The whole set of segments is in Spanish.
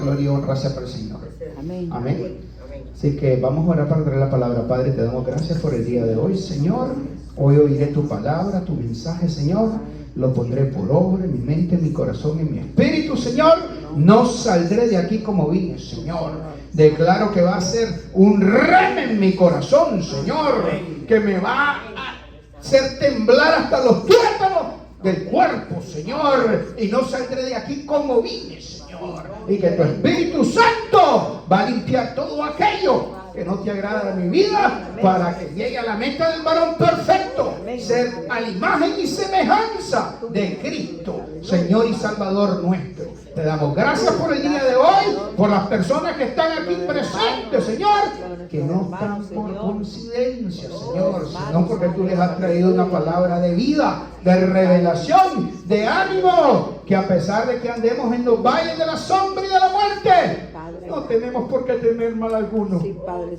gloria y honra sea para el Señor. Amén. Amén. Así que vamos a orar para traer la palabra. Padre, te damos gracias por el día de hoy, Señor. Hoy oiré tu palabra, tu mensaje, Señor. Lo pondré por obra en mi mente, en mi corazón, en mi espíritu, Señor. No saldré de aquí como vine, Señor. Declaro que va a ser un rema en mi corazón, Señor, que me va a hacer temblar hasta los tuétanos del cuerpo, Señor. Y no saldré de aquí como vine, Señor. Y que tu Espíritu Santo va a limpiar todo aquello que no te agrada de mi vida, para que llegue a la meta del varón perfecto, ser a la imagen y semejanza de Cristo, Señor y Salvador nuestro. Te damos gracias por el día de hoy, por las personas que están aquí presentes, Señor, que no están por coincidencia, Señor, sino porque tú les has traído una palabra de vida, de revelación, de ánimo, que a pesar de que andemos en los valles de la sombra y de la muerte, no tenemos por qué temer mal alguno,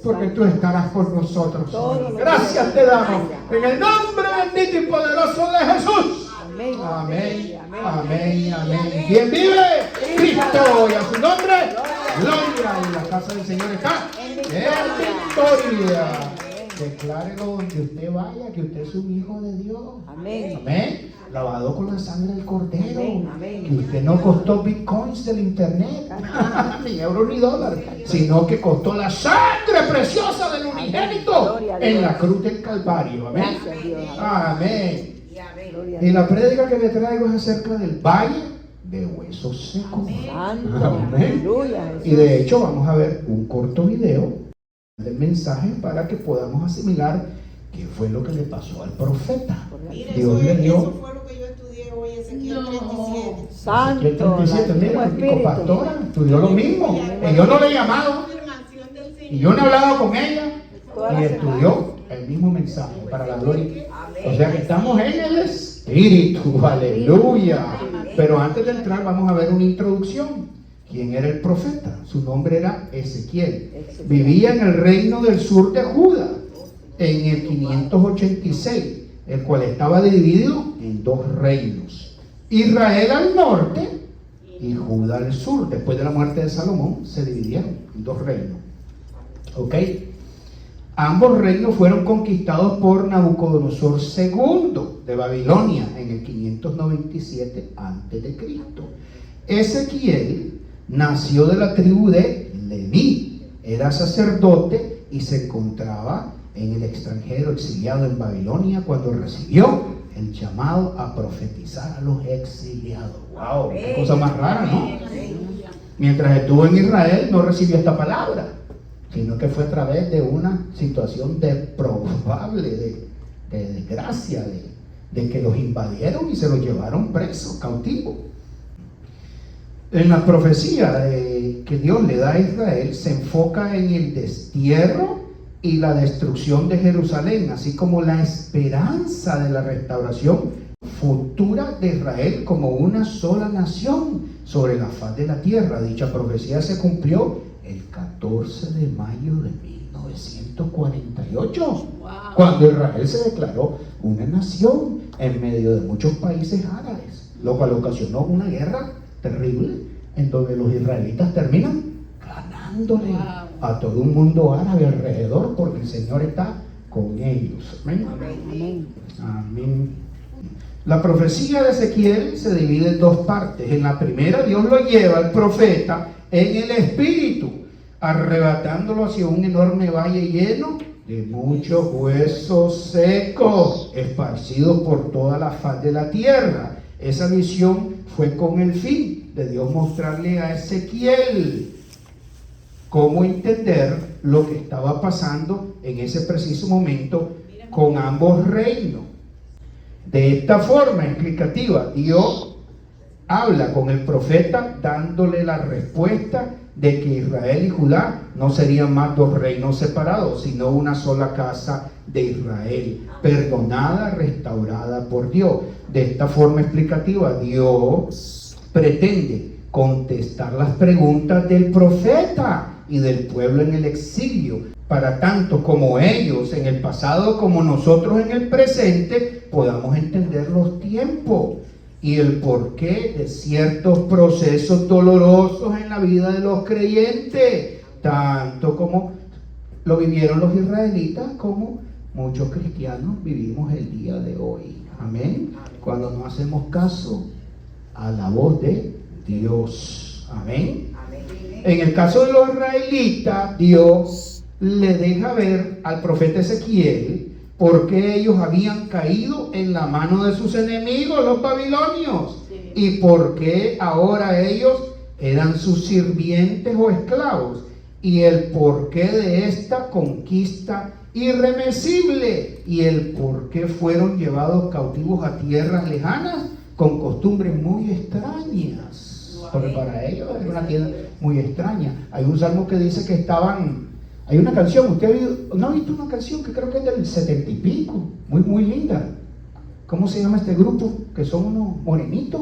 porque tú estarás con nosotros. Gracias te damos en el nombre bendito y poderoso de Jesús. Amén, amén, amén, amén. ¿Quién vive? Cristo, y a su nombre, gloria. Y la casa del Señor está en victoria. Declárelo donde usted vaya, que usted es un hijo de Dios. Amén. Amén. Lavado con la sangre del Cordero. Amén. Que usted no costó bitcoins del internet, ni euros ni dólares, sino que costó la sangre preciosa del unigénito en la cruz del Calvario. Amén. Amén. Y la prédica que le traigo es acerca del valle de huesos secos. Amén. Y de hecho vamos a ver un corto video del mensaje para que podamos asimilar qué fue lo que le pasó al profeta. Mira, Dios le dio. eso fue lo que yo estudié hoy, Ezequiel 37. Santo, Ezequiel 37, mira, mi pastora estudió lo mismo. Y yo no le he llamado, y yo no he hablado con ella, y estudió el mismo mensaje para la gloria. O sea que estamos en el Espíritu, aleluya. Pero antes de entrar vamos a ver una introducción. ¿Quién era el profeta? Su nombre era Ezequiel. Vivía en el reino del sur de Judá, en el 586, el cual estaba dividido en dos reinos. Israel al norte y Judá al sur. Después de la muerte de Salomón se dividieron en dos reinos. ¿Ok? Ambos reinos fueron conquistados por Nabucodonosor II de Babilonia en el 597 a.C. Ezequiel nació de la tribu de Leví, era sacerdote y se encontraba en el extranjero, exiliado en Babilonia, cuando recibió el llamado a profetizar a los exiliados. ¡Wow! ¡Qué cosa más rara!, ¿no? Mientras estuvo en Israel no recibió esta palabra, sino que fue a través de una situación probable de desgracia, de que los invadieron y se los llevaron presos, cautivos. En la profecía que Dios le da a Israel se enfoca en el destierro y la destrucción de Jerusalén, así como la esperanza de la restauración futura de Israel como una sola nación sobre la faz de la tierra. Dicha profecía se cumplió el 14 de mayo de 1948, cuando Israel se declaró una nación en medio de muchos países árabes, lo cual ocasionó una guerra terrible, en donde los israelitas terminan ganándole a todo un mundo árabe alrededor, porque el Señor está con ellos. Amén. Amén. Amén. La profecía de Ezequiel se divide en dos partes. En la primera, Dios lo lleva al profeta en el espíritu, arrebatándolo hacia un enorme valle lleno de muchos huesos secos, esparcidos por toda la faz de la tierra. Esa visión fue con el fin de Dios mostrarle a Ezequiel cómo entender lo que estaba pasando en ese preciso momento con ambos reinos. De esta forma explicativa, Dios habla con el profeta dándole la respuesta de que Israel y Judá no serían más dos reinos separados, sino una sola casa de Israel, perdonada, restaurada por Dios. De esta forma explicativa, Dios pretende contestar las preguntas del profeta y del pueblo en el exilio, para tanto como ellos en el pasado como nosotros en el presente podamos entender los tiempos y el porqué de ciertos procesos dolorosos en la vida de los creyentes, tanto como lo vivieron los israelitas, como muchos cristianos vivimos el día de hoy. Amén. Cuando no hacemos caso a la voz de Dios. Amén. En el caso de los israelitas, Dios le deja ver al profeta Ezequiel por qué ellos habían caído en la mano de sus enemigos, los babilonios, y por qué ahora ellos eran sus sirvientes o esclavos, y el porqué de esta conquista irreversible, y el por qué fueron llevados cautivos a tierras lejanas con costumbres muy extrañas, porque para ellos era una tierra muy extraña. Hay un salmo que dice que hay una canción, ¿no ha visto una canción que creo que es del 70 y pico? Muy linda. ¿Cómo se llama este grupo? Que son unos morenitos.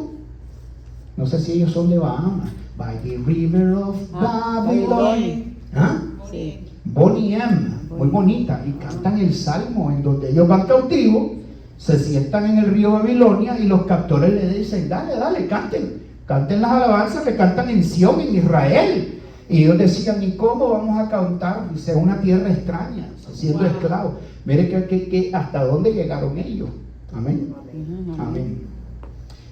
No sé si ellos son de Bahamas. By the river of Babylon. ¿Ah? Sí. Bonnie M, muy bonita, y cantan el salmo en donde ellos van cautivos, se sientan en el río Babilonia y los captores le dicen, dale, canten las alabanzas que cantan en Sión, en Israel. Y ellos decían, ¿y cómo vamos a cantar? Dice, una tierra extraña, siendo esclavos. Mire que hasta dónde llegaron ellos. Amén. Amén.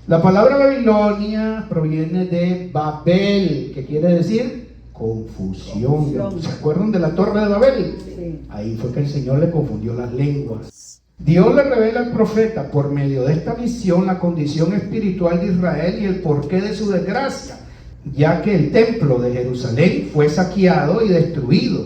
La palabra Babilonia proviene de Babel, que quiere decir confusión. ¿Se acuerdan de la torre de Babel? Sí. Ahí fue que el Señor le confundió las lenguas. Dios le revela al profeta por medio de esta visión la condición espiritual de Israel y el porqué de su desgracia, ya que el templo de Jerusalén fue saqueado y destruido.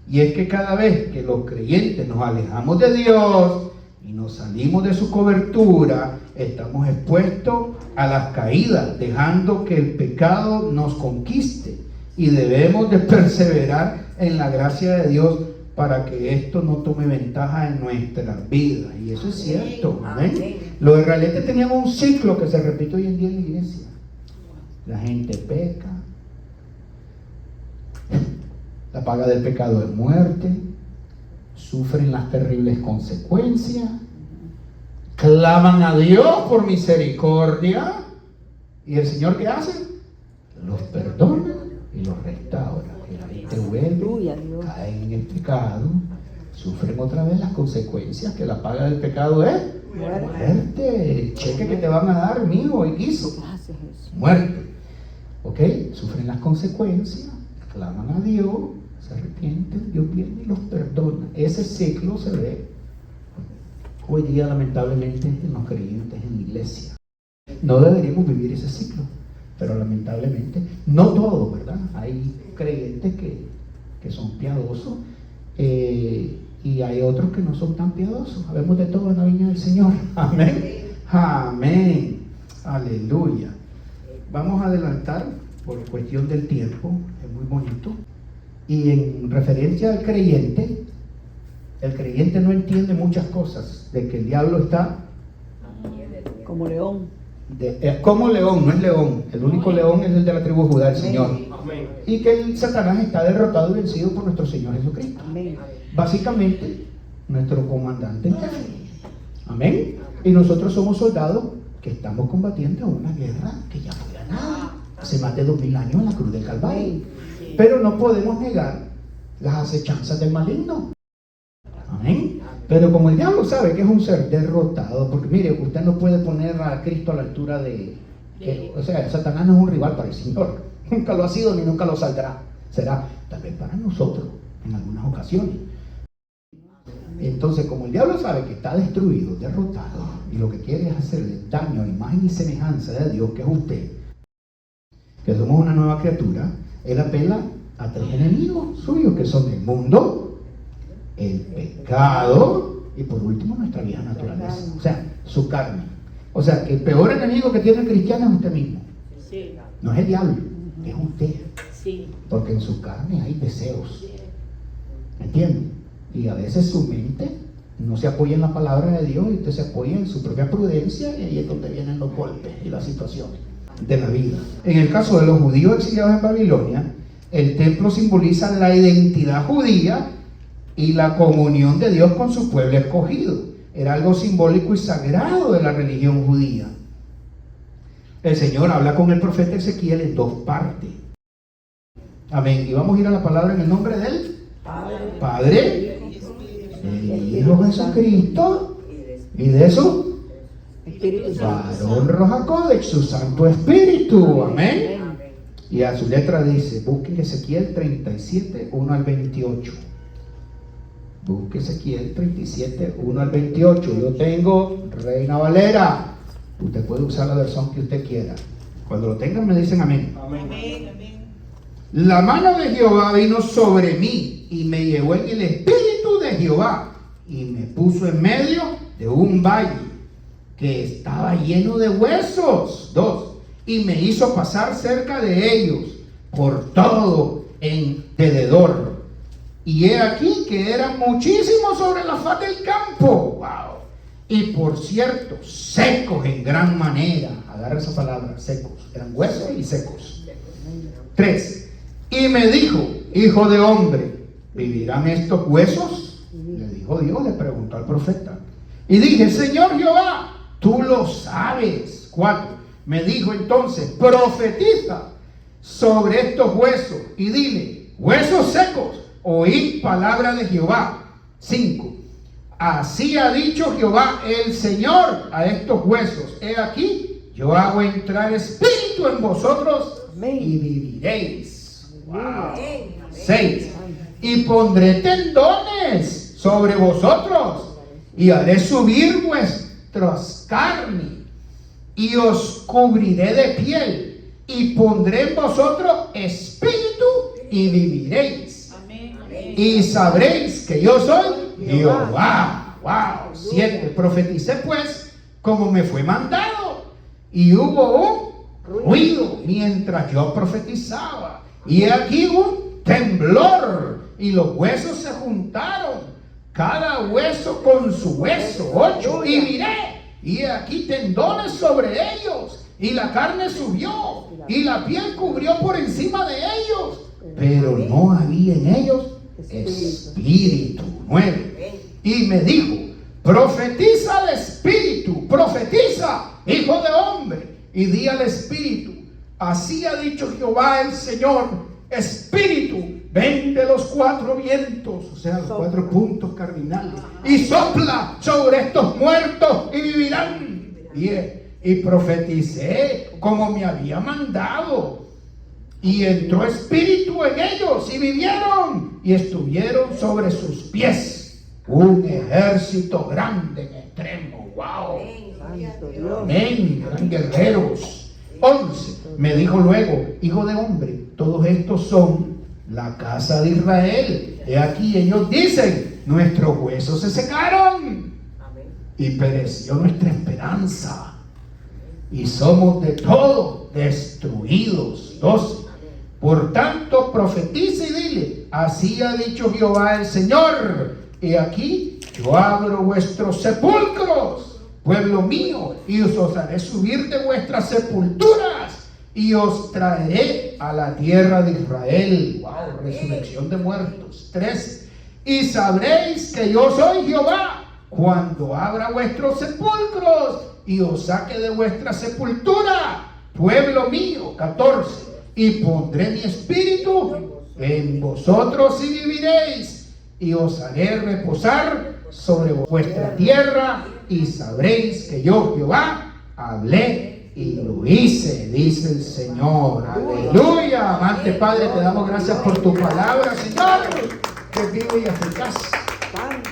Y es que cada vez que los creyentes nos alejamos de Dios y nos salimos de su cobertura, estamos expuestos a las caídas, dejando que el pecado nos conquiste. Y debemos de perseverar en la gracia de Dios para que esto no tome ventaja en nuestras vidas. Y eso es cierto. Amén. Los israelitas tenían un ciclo que se repite hoy en día en la iglesia. La gente peca, la paga del pecado es muerte, sufren las terribles consecuencias, claman a Dios por misericordia, y el Señor, ¿qué hace? Los perdona y los restaura. Y la gente vuelve, caen en el pecado, sufren otra vez las consecuencias, que la paga del pecado es muerte. El cheque que te van a dar, mijo, y quiso, muerte. ¿Ok? Sufren las consecuencias, claman a Dios, se arrepienten, Dios viene y los perdona. Ese ciclo se ve hoy día lamentablemente en los creyentes en la iglesia. No deberíamos vivir ese ciclo, pero lamentablemente, no todos, ¿verdad? Hay creyentes que son piadosos y hay otros que no son tan piadosos. Habemos de todo en la viña del Señor. Amén. Amén. Aleluya. Vamos a adelantar por cuestión del tiempo, es muy bonito. Y en referencia al creyente, el creyente no entiende muchas cosas, de que el diablo está como león. Como león, no es león. El único león es el de la tribu de Judá, el Señor. Y que el Satanás está derrotado y vencido por nuestro Señor Jesucristo. Básicamente, nuestro comandante en jefe. Amén. Y nosotros somos soldados que estamos combatiendo una guerra que ya fue ganada hace más de 2000 años en la cruz del Calvario. Pero no podemos negar las acechanzas del maligno. Amén. Pero como el diablo sabe que es un ser derrotado, porque mire, usted no puede poner a Cristo a la altura o sea, Satanás no es un rival para el Señor. Nunca lo ha sido ni nunca lo saldrá. Será tal vez para nosotros en algunas ocasiones. Entonces, como el diablo sabe que está destruido, derrotado, y lo que quiere es hacerle daño a imagen y semejanza de Dios, que es usted, que somos una nueva criatura, él apela a tres enemigos suyos, que son el mundo, el pecado y por último nuestra vieja naturaleza, o sea, su carne. O sea, que el peor enemigo que tiene el cristiano es usted mismo. No es el diablo, es usted. Porque en su carne hay deseos. ¿Entiende? Y a veces su mente no se apoya en la palabra de Dios y usted se apoya en su propia prudencia, y ahí es donde vienen los golpes y las situaciones de la vida. En el caso de los judíos exiliados en Babilonia, el templo simboliza la identidad judía y la comunión de Dios con su pueblo escogido. Era algo simbólico y sagrado de la religión judía. el Señor habla con el profeta Ezequiel en dos partes. Amén. Y vamos a ir a la palabra en el nombre del Padre, del Hijo Jesucristo y de su Espíritu Santo. varón Rojacodex, su Santo Espíritu. Amén. Y a su letra dice, busque Ezequiel 37, 1 al 28. Busque Ezequiel 37, 1 al 28. Yo tengo Reina Valera. Usted puede usar la versión que usted quiera. Cuando lo tengan me dicen amén. Amén. La mano de Jehová vino sobre mí y me llevó en el espíritu de Jehová y me puso en medio de un valle que estaba lleno de huesos. 2. Y me hizo pasar cerca de ellos por todo en derredor. Y he aquí que eran muchísimos sobre la faz del campo. Wow. Y por cierto, secos en gran manera. Agarra esa palabra, secos. Eran huesos y secos. 3. Y me dijo, hijo de hombre, ¿vivirán estos huesos? Le dijo Dios, le preguntó al profeta. Y dije, Señor Jehová, tú lo sabes. 4. Me dijo entonces, profetiza sobre estos huesos y dile, huesos secos, oíd palabra de Jehová. 5. Así ha dicho Jehová el Señor a estos huesos. He aquí, yo hago entrar espíritu en vosotros y viviréis. Wow. 6. Y pondré tendones sobre vosotros y haré subir vuestras carnes y os cubriré de piel y pondré en vosotros espíritu y viviréis. Y sabréis que yo soy Jehová. Wow. 7. Profeticé pues como me fue mandado y hubo un ruido mientras yo profetizaba. Y aquí un temblor y los huesos se juntaron, cada hueso con su hueso. 8. Y miré, y aquí tendones sobre ellos, y la carne subió, y la piel cubrió por encima de ellos, pero no había en ellos espíritu. 9. Y me dijo, profetiza al espíritu, profetiza, hijo de hombre, y di al espíritu, así ha dicho Jehová el Señor, espíritu, ven de los 4 vientos, o sea, los 4 puntos cardinales, y sopla sobre estos muertos y vivirán. 10. Y profeticé como me había mandado, y entró espíritu en ellos y vivieron y estuvieron sobre sus pies un ejército grande en extremo. Wow. Amén. Eran guerreros. 11. Me dijo luego, hijo de hombre, todos estos son la casa de Israel. He aquí ellos dicen, nuestros huesos se secaron y pereció nuestra esperanza y somos de todo destruidos. 12. Por tanto profetiza y dile, así ha dicho Jehová el Señor, he aquí yo abro vuestros sepulcros, pueblo mío, y os haré subir de vuestras sepulturas y os traeré a la tierra de Israel. Wow, resurrección de muertos. 13. Y sabréis que yo soy Jehová cuando abra vuestros sepulcros y os saque de vuestra sepultura, pueblo mío. 14. Y pondré mi espíritu en vosotros y viviréis, y os haré reposar sobre vuestra tierra, y sabréis que yo Jehová hablé y lo hice, dice el Señor. Aleluya. Amante Padre, te damos gracias por tu palabra, Señor, que es viva y eficaz,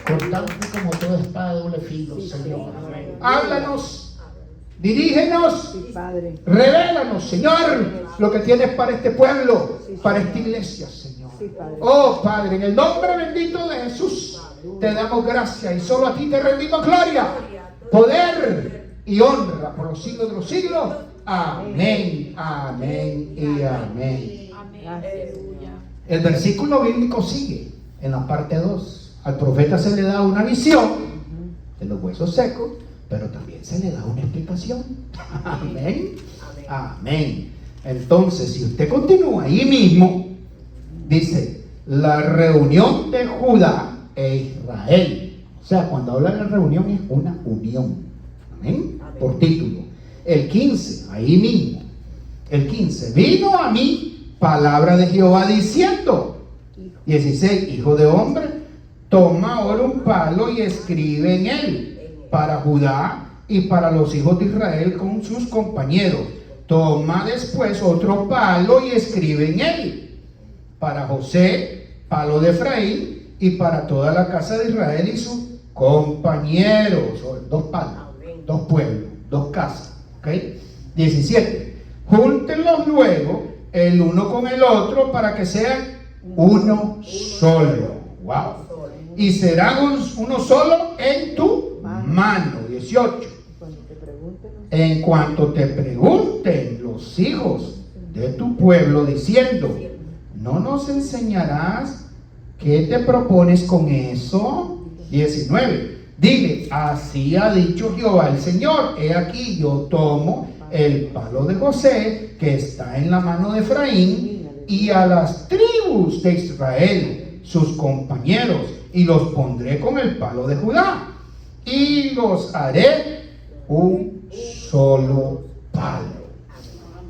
cortante como toda espada de doble filo, Señor. Háblanos, dirígenos, revélanos, Señor, lo que tienes para este pueblo, para esta iglesia, Señor. Oh Padre, en el nombre bendito de Jesús te damos gracias y solo a ti te rendimos gloria, poder y honra por los siglos de los siglos. Amén, amén y amén. El versículo bíblico sigue en la parte 2. Al profeta se le da una visión de los huesos secos, pero también se le da una explicación. Amén, amén. Entonces, si usted continúa ahí mismo, dice, la reunión de Judá e Israel. O sea, cuando habla de la reunión es una unión. Amén. Por título. El 15, ahí mismo. El 15, vino a mí palabra de Jehová diciendo. 16, hijo de hombre, toma ahora un palo y escribe en él para Judá y para los hijos de Israel con sus compañeros. Toma después otro palo y escribe en él para José, palo de Efraín, y para toda la casa de Israel y sus compañeros. Dos palos, dos pueblos, dos casas. ¿Okay? 17. Júntenlos luego el uno con el otro para que sean uno solo. Wow. Y serán uno solo en tu mano. 18. En cuanto te pregunten los hijos de tu pueblo diciendo, ¿no nos enseñarás qué te propones con eso? 19. Dile, así ha dicho Jehová el Señor, he aquí yo tomo el palo de José que está en la mano de Efraín y a las tribus de Israel, sus compañeros, y los pondré con el palo de Judá y los haré un solo palo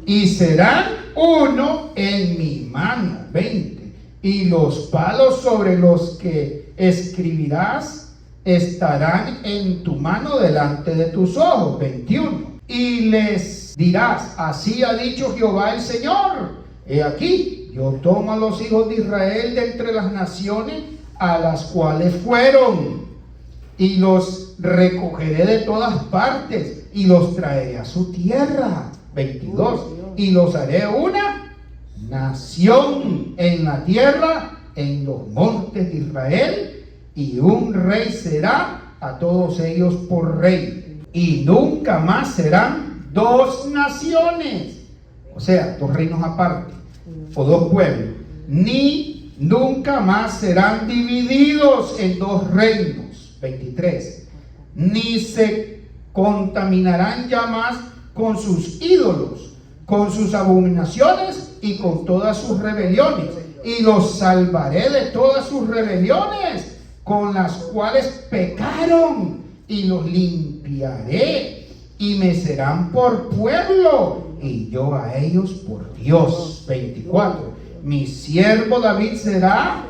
y serán uno en mi mano. 20. Y los palos sobre los que escribirás estarán en tu mano delante de tus ojos. 21. Y les dirás, así ha dicho Jehová el Señor, he aquí, yo tomo a los hijos de Israel de entre las naciones a las cuales fueron, y los recogeré de todas partes, y los traeré a su tierra. 22. Y los haré una nación en la tierra, en los montes de Israel, y un rey será a todos ellos por rey. Y nunca más serán dos naciones, o sea, dos reinos aparte, o dos pueblos, ni nunca más serán divididos en dos reinos. 23. Ni se contaminarán ya más con sus ídolos, con sus abominaciones y con todas sus rebeliones, y los salvaré de todas sus rebeliones con las cuales pecaron, y los limpiaré y me serán por pueblo y yo a ellos por Dios. 24. Mi siervo David será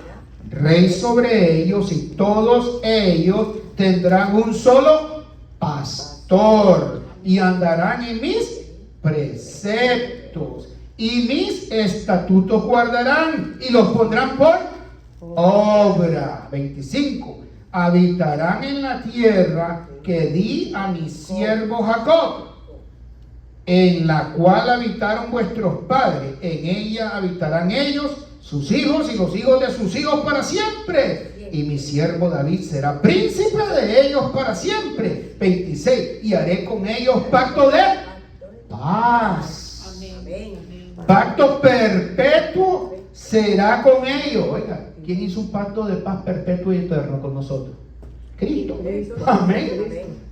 rey sobre ellos y todos ellos tendrán un solo pastor y andarán en mis preceptos y mis estatutos guardarán y los pondrán por obra. 25. Habitarán en la tierra que di a mi siervo Jacob, en la cual habitaron vuestros padres. En ella habitarán ellos, sus hijos y los hijos de sus hijos para siempre. Y mi siervo David será príncipe de ellos para siempre. 26. Y haré con ellos pacto de paz. Pacto perpetuo será con ellos. Oiga, ¿quién hizo un pacto de paz perpetuo y eterno con nosotros? Cristo. Amén.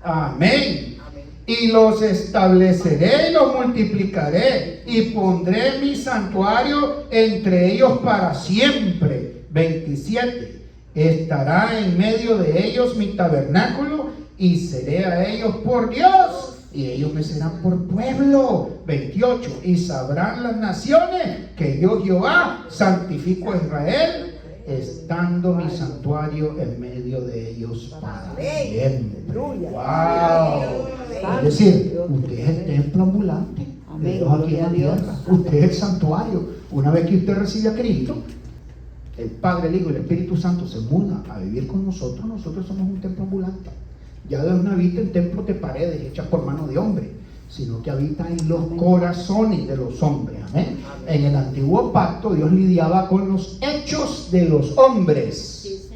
Amén. Y los estableceré y los multiplicaré y pondré mi santuario entre ellos para siempre. 27. Estará en medio de ellos mi tabernáculo y seré a ellos por Dios y ellos me serán por pueblo. 28. Y sabrán las naciones que yo Jehová santifico a Israel, estando mi santuario en medio de ellos para siempre. Wow. Es decir, usted es el templo ambulante de Dios aquí en la tierra. Usted es el santuario. Una vez que usted recibe a Cristo, el Padre, el Hijo y el Espíritu Santo se mudan a vivir con nosotros. Nosotros somos un templo ambulante. Ya Dios no habita en templos de paredes hechas por mano de hombre, sino que habita en los corazones de los hombres. Amén. En el antiguo pacto Dios lidiaba con los hechos de los hombres.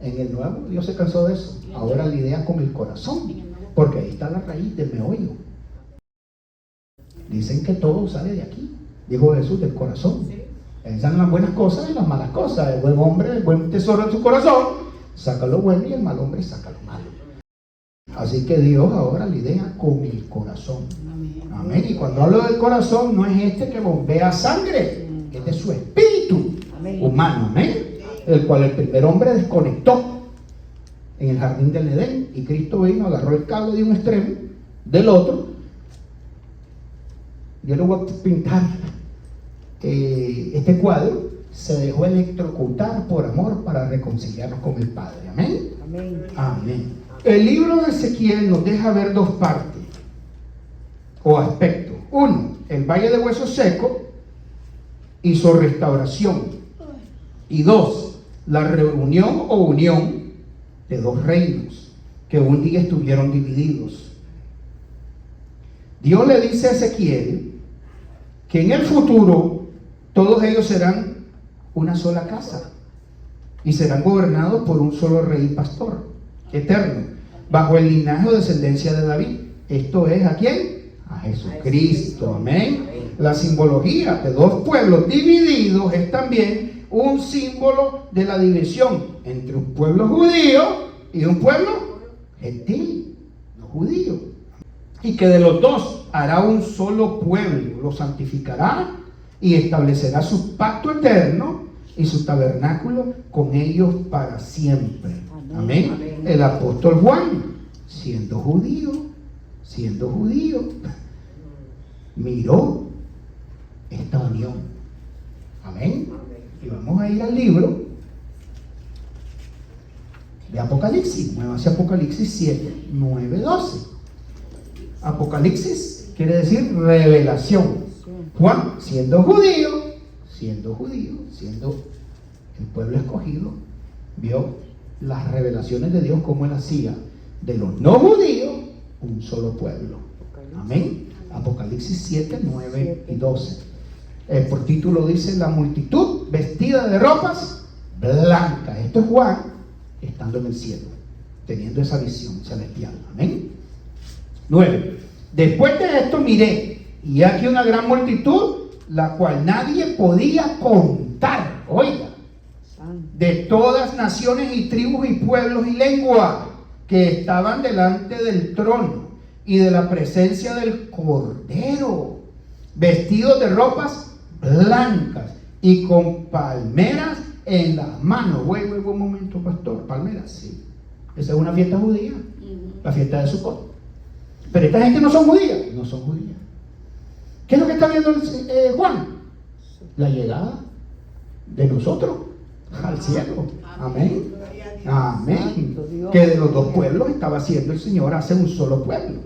En el nuevo Dios se cansó de eso. Ahora lidia con el corazón, porque ahí está la raíz del meollo. Dicen que todo sale de aquí, dijo Jesús, del corazón. Piensan las buenas cosas y las malas cosas. El buen hombre, el buen tesoro en su corazón, saca lo bueno, y el mal hombre saca lo malo. Así que Dios ahora lidia con el corazón. Amén. Y cuando hablo del corazón, no es este que bombea sangre, este es su espíritu humano. Amén. El cual el primer hombre desconectó en el jardín del Edén, y Cristo vino, agarró el cable de un extremo del otro yo le voy a pintar este cuadro, se dejó electrocutar por amor para reconciliarnos con el Padre. Amén. Amén. Amén. El libro de Ezequiel nos deja ver dos partes o aspectos. Uno, el valle de huesos secos y su restauración. Y dos, la reunión o unión de dos reinos que un día estuvieron divididos. Dios le dice a Ezequiel que en el futuro todos ellos serán una sola casa y serán gobernados por un solo rey y pastor eterno, bajo el linaje o descendencia de David. Esto es ¿a quién? A Jesucristo. Amén. La simbología de dos pueblos divididos es también un símbolo de la división entre un pueblo judío y un pueblo gentil, no judío, y que de los dos hará un solo pueblo, lo santificará y establecerá su pacto eterno y su tabernáculo con ellos para siempre. Amén. Amén. El apóstol Juan, siendo judío, miró esta unión. Amén. Y vamos a ir al libro de Apocalipsis. Mueva hacia Apocalipsis 7, 9, 12. Apocalipsis quiere decir revelación. Juan, siendo el pueblo escogido, vio las revelaciones de Dios, como él hacía de los no judíos un solo pueblo. Amén. Apocalipsis 7, 9 y 12. Por título dice: la multitud vestida de ropas blancas. Esto es Juan estando en el cielo, teniendo esa visión celestial. Amén. 9. Después de esto miré, y aquí una gran multitud, la cual nadie podía contar. Oiga, de todas naciones y tribus y pueblos y lenguas, que estaban delante del trono y de la presencia del Cordero, vestidos de ropas blancas y con palmeras en las manos. Un momento, pastor. Palmeras, sí. Esa es una fiesta judía, la fiesta de Sukkot. Pero esta gente no son judías. No son judías. ¿Qué es lo que está viendo Juan? La llegada de nosotros al cielo. Amén. Amén. Que de los dos pueblos estaba haciendo el Señor, hace un solo pueblo.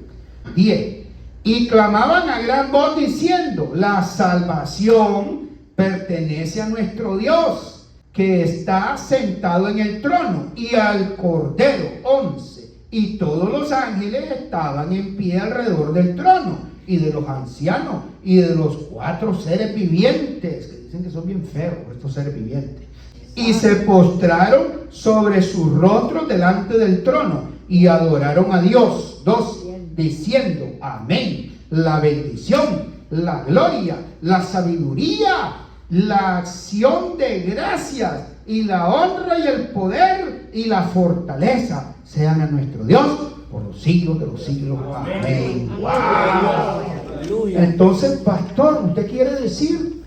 10. Y clamaban a gran voz diciendo: la salvación pertenece a nuestro Dios, que está sentado en el trono, y al Cordero. 11. Y todos los ángeles estaban en pie alrededor del trono, y de los ancianos, y de los 4 seres vivientes, que dicen que son bien feos estos seres vivientes, y se postraron sobre sus rostros delante del trono, y adoraron a Dios. 12. Diciendo: amén. La bendición, la gloria, la sabiduría, la acción de gracias, y la honra y el poder y la fortaleza sean a nuestro Dios por los siglos de los siglos. Amén. Wow. Entonces, pastor, ¿usted quiere decir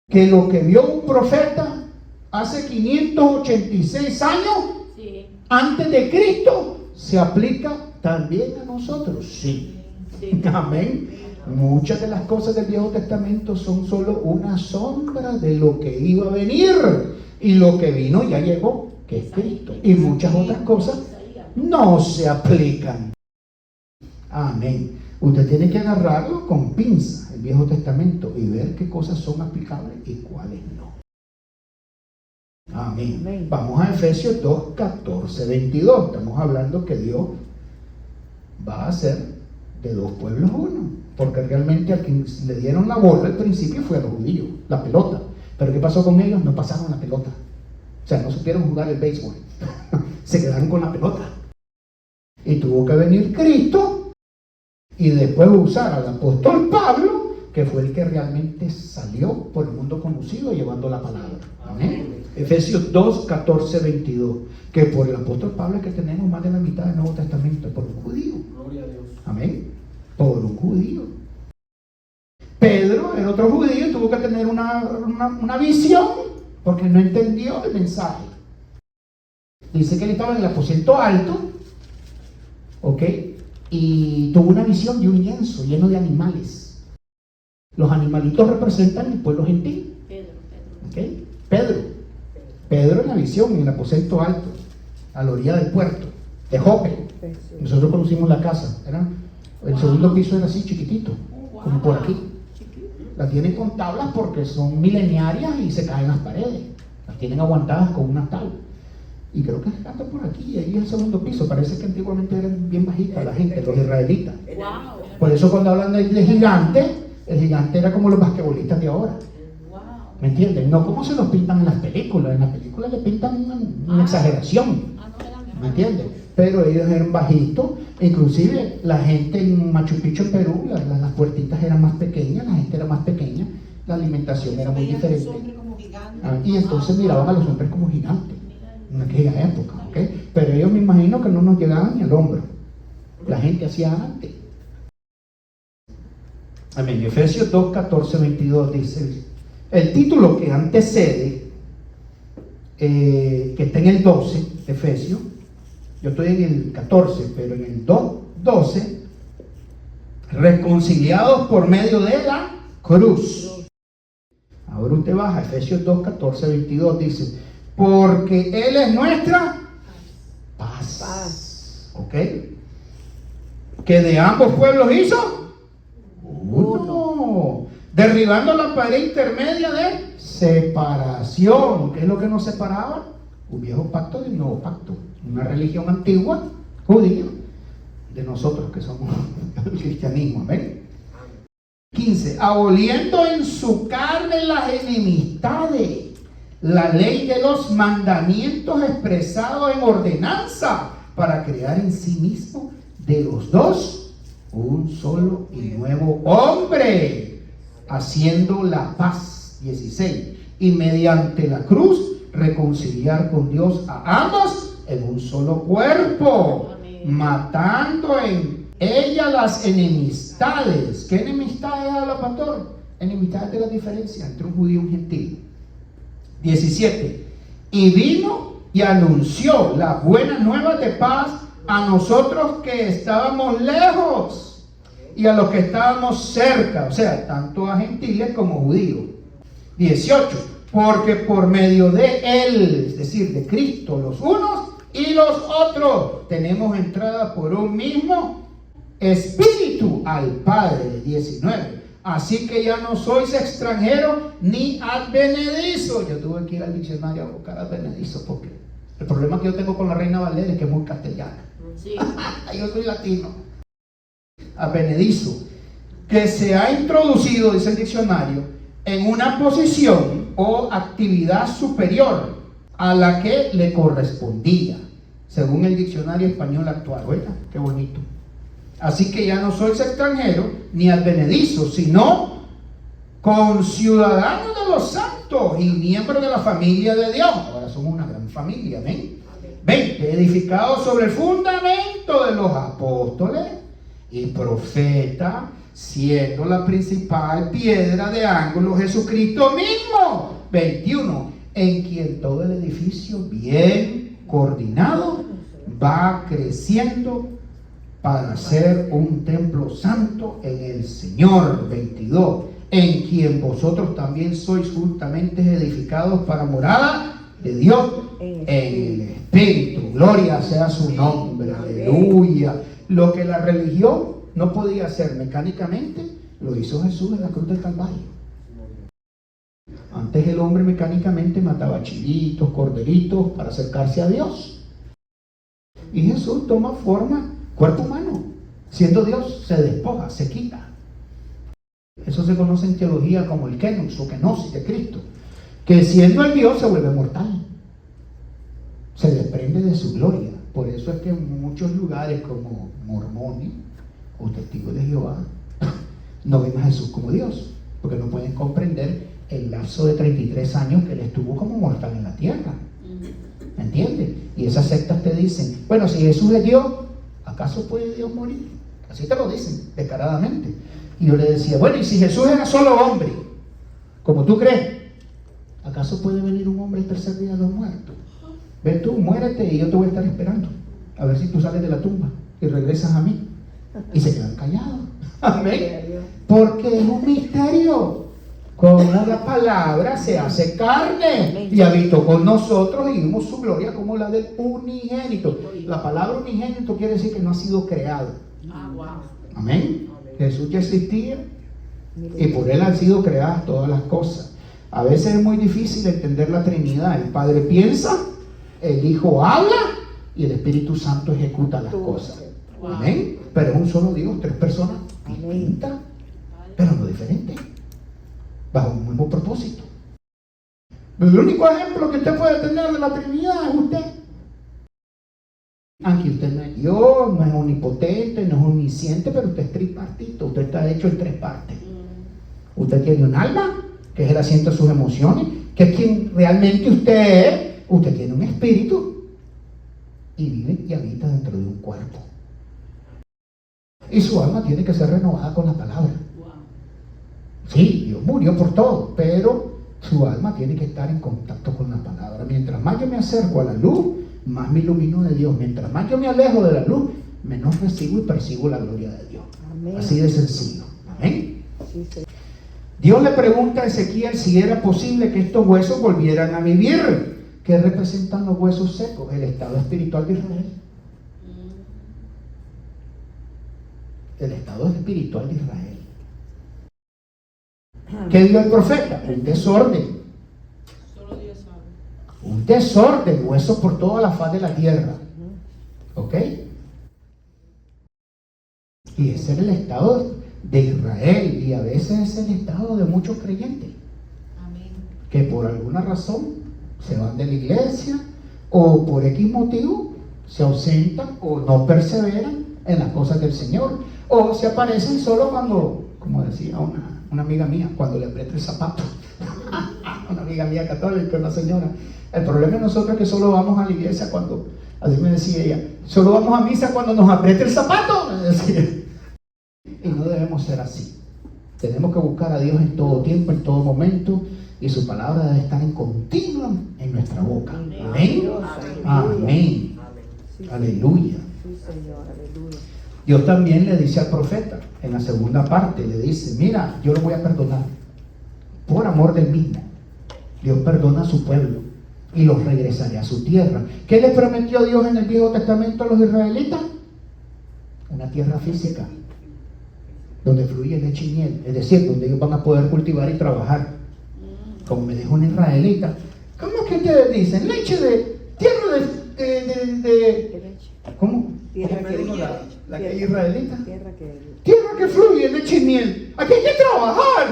que lo que vio un profeta hace 586 años antes de Cristo se aplica también a nosotros? Sí. Amén. Muchas de las cosas del Viejo Testamento son solo una sombra de lo que iba a venir, y lo que vino ya llegó, que es Cristo. Y muchas otras cosas no se aplican. Amén. Usted tiene que agarrarlo con pinza, el Viejo Testamento, y ver qué cosas son aplicables y cuáles no. Amén. Amén. Vamos a Efesios 2, 14, 22. Estamos hablando que Dios va a hacer de dos pueblos uno, porque realmente a quien le dieron la bola al principio fue a los judíos, la pelota. Pero ¿qué pasó con ellos? No pasaron la pelota. O sea, no supieron jugar el béisbol. Se quedaron con la pelota. Y tuvo que venir Cristo y después usar al apóstol Pablo, que fue el que realmente salió por el mundo conocido llevando la palabra. Amén. Efesios 2, 14, 22. Que por el apóstol Pablo es que tenemos más de la mitad del Nuevo Testamento, por un judío. Gloria a Dios. Amén. Por un judío. Pedro, el otro judío, tuvo que tener una visión porque no entendió el mensaje. Dice que él estaba en el aposento alto, ¿ok? Y tuvo una visión de un lienzo lleno de animales. Los animalitos representan el pueblo gentil. ¿Okay? Pedro en la visión, en el aposento alto, a la orilla del puerto, de Jope. Nosotros conocimos la casa, el segundo piso era así chiquitito, como por aquí. Las tienen con tablas porque son mileniarias y se caen las paredes. Las tienen aguantadas con una tabla. Y creo que anda por aquí, ahí el segundo piso. Parece que antiguamente eran bien bajitas la gente, los israelitas. Por eso cuando hablan de gigante, el gigante era como los basquetbolistas de ahora. ¿Me entienden? No como se los pintan en las películas. En las películas le pintan una exageración. ¿Me entienden? Pero ellos eran bajitos. Inclusive la gente en Machu Picchu, en Perú, las puertitas eran más pequeñas, la gente era más pequeña, la alimentación era muy diferente. Y entonces miraban a los hombres como gigantes en aquella época, ¿ok? Pero ellos me imagino que no nos llegaban ni al hombro. La gente hacía antes. Amén. Efesios 2, 14, 22 dice, el título que antecede, que está en el 12, Efesios, yo estoy en el 14, pero en el 12, reconciliados por medio de la cruz. Ahora usted baja, Efesios 2, 14, 22, dice, porque Él es nuestra paz. ¿Ok? Que de ambos pueblos hizo uno, derribando la pared intermedia de separación. ¿Qué es lo que nos separaba? Un viejo pacto de un nuevo pacto. Una religión antigua, judía, de nosotros que somos el cristianismo. ¿Ven? 15. Aboliendo en su carne las enemistades, la ley de los mandamientos expresados en ordenanza, para crear en sí mismo de los dos un solo y nuevo hombre, haciendo la paz. 16. Y mediante la cruz reconciliar con Dios a ambos en un solo cuerpo, matando en ella las enemistades. ¿Qué enemistades habla, pastor? Enemistades de la diferencia entre un judío y un gentil. 17. Y vino y anunció la buena nueva de paz a nosotros que estábamos lejos y a los que estábamos cerca, o sea, tanto a gentiles como judíos. 18. Porque por medio de Él, es decir, de Cristo, los unos y los otros, tenemos entrada por un mismo Espíritu al Padre. 19. Así que ya no sois extranjeros ni advenedizos. Yo tuve que ir al diccionario a buscar advenedizos porque el problema que yo tengo con la Reina Valera es que es muy castellana. Sí. Yo soy latino. Advenedizo, que se ha introducido, dice el diccionario, en una posición o actividad superior a la que le correspondía, según el diccionario español actual. Oiga, qué bonito. Así que ya no sois extranjeros ni advenedizos, sino conciudadanos de los santos y miembros de la familia de Dios. Ahora somos una gran familia, amén. 20. Edificados sobre el fundamento de los apóstoles y profetas, siendo la principal piedra de ángulo Jesucristo mismo. 21. En quien todo el edificio bien coordinado va creciendo para ser un templo santo en el Señor. 22. En quien vosotros también sois juntamente edificados para morada de Dios en el Espíritu. Gloria sea su nombre. Aleluya. Lo que la religión no podía hacer mecánicamente, lo hizo Jesús en la cruz del Calvario. Antes el hombre mecánicamente mataba chivitos, corderitos para acercarse a Dios. Y Jesús toma forma, cuerpo humano. Siendo Dios, se despoja, se quita. Eso se conoce en teología como el kenos o kenosis de Cristo. Que siendo el Dios se vuelve mortal. Se desprende de su gloria. Por eso es que en muchos lugares como mormones o testigos de Jehová no ven a Jesús como Dios. Porque no pueden comprender el lapso de 33 años que él estuvo como mortal en la tierra. ¿Entiendes? Y esas sectas te dicen, bueno, si Jesús es Dios, ¿acaso puede Dios morir? Así te lo dicen, descaradamente. Y yo le decía, bueno, y si Jesús era solo hombre, como tú crees, ¿acaso puede venir un hombre el tercer día de los muertos? Ven tú, muérete y yo te voy a estar esperando. A ver si tú sales de la tumba y regresas a mí. Y se quedan callados. Amén. Porque es un misterio. Como la palabra se hace carne y habitó con nosotros y vimos su gloria como la del unigénito. La palabra unigénito quiere decir que no ha sido creado. Amén. Jesús ya existía y por él han sido creadas todas las cosas. A veces es muy difícil entender la Trinidad. El Padre piensa, el Hijo habla y el Espíritu Santo ejecuta las cosas. Amén. Pero es un solo Dios, tres personas distintas, pero no diferentes, bajo un mismo propósito. El único ejemplo que usted puede tener de la Trinidad es usted. Aunque usted no es Dios, no es omnipotente, no es omnisciente, pero usted es tripartito, usted está hecho en tres partes. Usted tiene un alma, que es el asiento de sus emociones, que es quien realmente usted es. Usted tiene un espíritu y vive y habita dentro de un cuerpo. Y su alma tiene que ser renovada con la palabra. Sí, Dios murió por todo, pero su alma tiene que estar en contacto con la palabra. Mientras más yo me acerco a la luz, más me ilumino de Dios. Mientras más yo me alejo de la luz, menos recibo y percibo la gloria de Dios. Amén. Así de sencillo. Amén. Sí, sí. Dios le pregunta a Ezequiel si era posible que estos huesos volvieran a vivir. ¿Qué representan los huesos secos? El estado espiritual de Israel. El estado espiritual de Israel. ¿Qué dio el profeta? Un desorden. Solo Dios sabe. Un desorden, huesos por toda la faz de la tierra. ¿Ok? Y ese era el estado de Israel, y a veces es el estado de muchos creyentes. Amén. Que por alguna razón se van de la iglesia, o por X motivo se ausentan o no perseveran en las cosas del Señor, o se aparecen solo cuando, como decía una amiga mía, cuando le aprieta el zapato. Una amiga mía católica, una señora. El problema de nosotros es que solo vamos a la iglesia cuando, así me decía ella, solo vamos a misa cuando nos aprieta el zapato, me decía. Y no debemos ser así. Tenemos que buscar a Dios en todo tiempo, en todo momento, y su palabra debe estar en continua en nuestra boca. Amén. Amén. Aleluya. Dios también le dice al profeta, en la segunda parte, le dice, mira, yo lo voy a perdonar, por amor del mismo. Dios perdona a su pueblo y los regresaré a su tierra. ¿Qué le prometió Dios en el Viejo Testamento a los israelitas? Una tierra física, donde fluye leche y miel, es decir, donde ellos van a poder cultivar y trabajar. Como me dijo un israelita, ¿cómo es que ustedes dicen? Leche de tierra de ¿cómo? Tierra ¿Cómo que me dijo fluye. la que es israelita? Tierra que fluye leche y miel. Aquí hay que trabajar.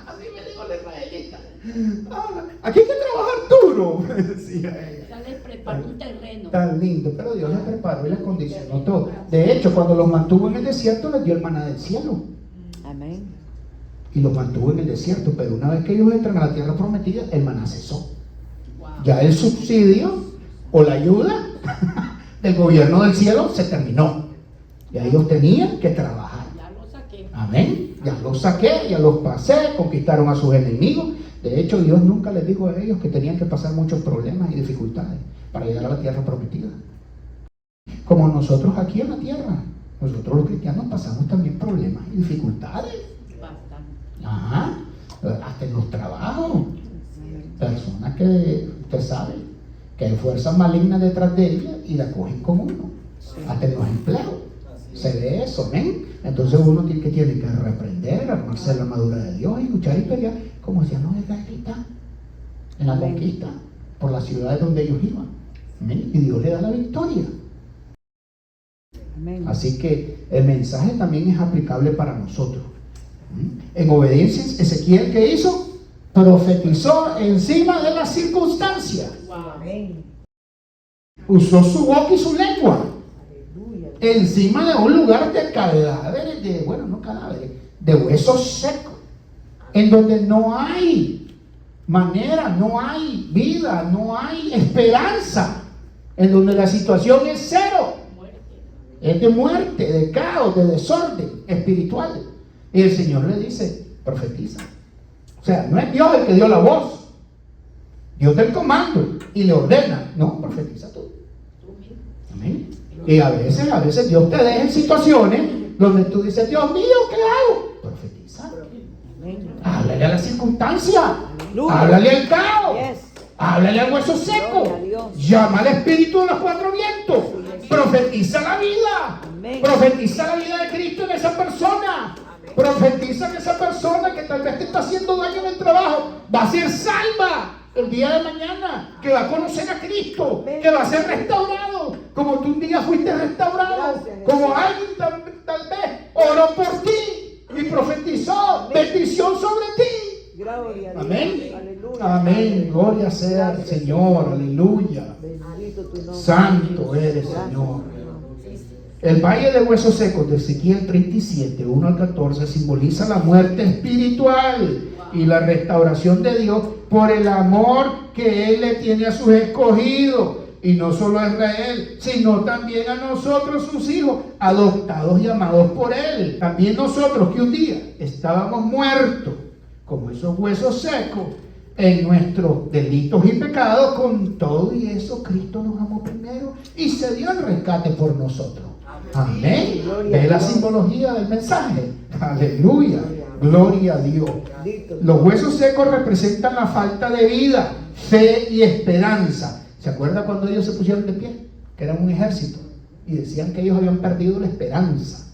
Así me dijo la israelita. Aquí hay que trabajar duro, me decía ella. Ya les preparó un terreno. Tan lindo, pero Dios les preparó y les condicionó todo. De hecho, cuando los mantuvo en el desierto, les dio el maná del cielo. Amén. Y los mantuvo en el desierto, pero una vez que ellos entran a la tierra prometida, el maná cesó. Ya el subsidio o la ayuda del gobierno del cielo se terminó. Ya ellos tenían que trabajar. Ya lo saqué. Amén. Ya los saqué, ya los pasé, conquistaron a sus enemigos. De hecho, Dios nunca les dijo a ellos que tenían que pasar muchos problemas y dificultades para llegar a la tierra prometida. Como nosotros aquí en la tierra, nosotros los cristianos pasamos también problemas y dificultades. Bastante. Ajá. Hasta en los trabajos. Personas que usted sabe que hay fuerzas malignas detrás de ella y la cogen con uno. Hasta en los empleos. Se ve eso, ¿ven? Entonces uno tiene que reprender, armarse la armadura de Dios y luchar y pelear, como hacían los israelitas en la conquista, por las ciudades donde ellos iban. ¿Ven? Y Dios le da la victoria. Amén. Así que el mensaje también es aplicable para nosotros. En obediencia, Ezequiel, ¿qué hizo? Profetizó encima de las circunstancias. Amén. Usó su boca y su lengua Aleluya. encima de un lugar de cadáveres, de huesos secos, en donde no hay manera, no hay vida, no hay esperanza, en donde la situación es cero, es de muerte, de caos, de desorden espiritual. Y el Señor le dice, profetiza. O sea, no es Dios el que dio la voz, Dios del comando y le ordena, no, profetiza tú. Amén. Y a veces Dios te deja en situaciones donde tú dices, Dios mío, ¿qué hago? Profetiza. Amén. Háblale a la circunstancia. Aleluya. Háblale al caos. Yes. Háblale al hueso seco. Gloria a Dios. Llama al espíritu de los cuatro vientos. Profetiza la vida. Amén. Profetiza la vida de Cristo en esa persona. Profetiza que esa persona que tal vez te está haciendo daño en el trabajo va a ser salva el día de mañana, que va a conocer a Cristo, que va a ser restaurado, como tú un día fuiste restaurado, Gracias, como alguien tal vez oró por ti y profetizó bendición sobre ti. Gloria a Dios. Amén. Aleluya. Amén. Gloria sea al Gracias, Señor. Aleluya. Bendito tu nombre. Santo eres, Gracias, Señor. El valle de huesos secos de Ezequiel 37, 1 al 14 simboliza la muerte espiritual y la restauración de Dios por el amor que Él le tiene a sus escogidos. Y no solo a Israel, sino también a nosotros, sus hijos, adoptados y amados por Él. También nosotros que un día estábamos muertos, como esos huesos secos, en nuestros delitos y pecados, con todo y eso Cristo nos amó primero y se dio el rescate por nosotros. Amén. Ve la simbología del mensaje. Aleluya. Gloria a Dios. Bendito. Los huesos secos representan la falta de vida, fe y esperanza. ¿Se acuerda cuando ellos se pusieron de pie? Que eran un ejército y decían que ellos habían perdido la esperanza.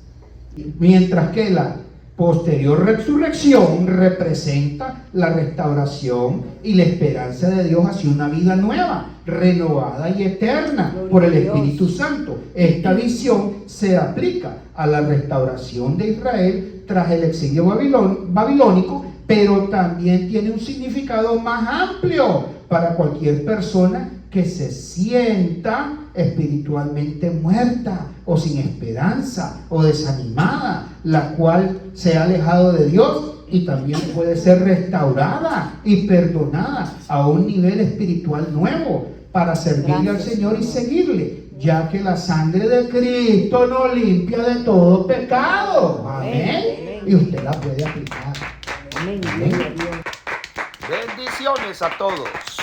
Mientras que la posterior resurrección representa la restauración y la esperanza de Dios hacia una vida nueva, renovada y eterna por el Espíritu Santo. Esta visión se aplica a la restauración de Israel tras el exilio babilónico, pero también tiene un significado más amplio para cualquier persona que se sienta espiritualmente muerta o sin esperanza o desanimada, la cual se ha alejado de Dios y también puede ser restaurada y perdonada a un nivel espiritual nuevo para servirle al Señor y seguirle, ya que la sangre de Cristo nos limpia de todo pecado. Amén. Y usted la puede aplicar. Amén. Gloria a Dios. Bendiciones a todos.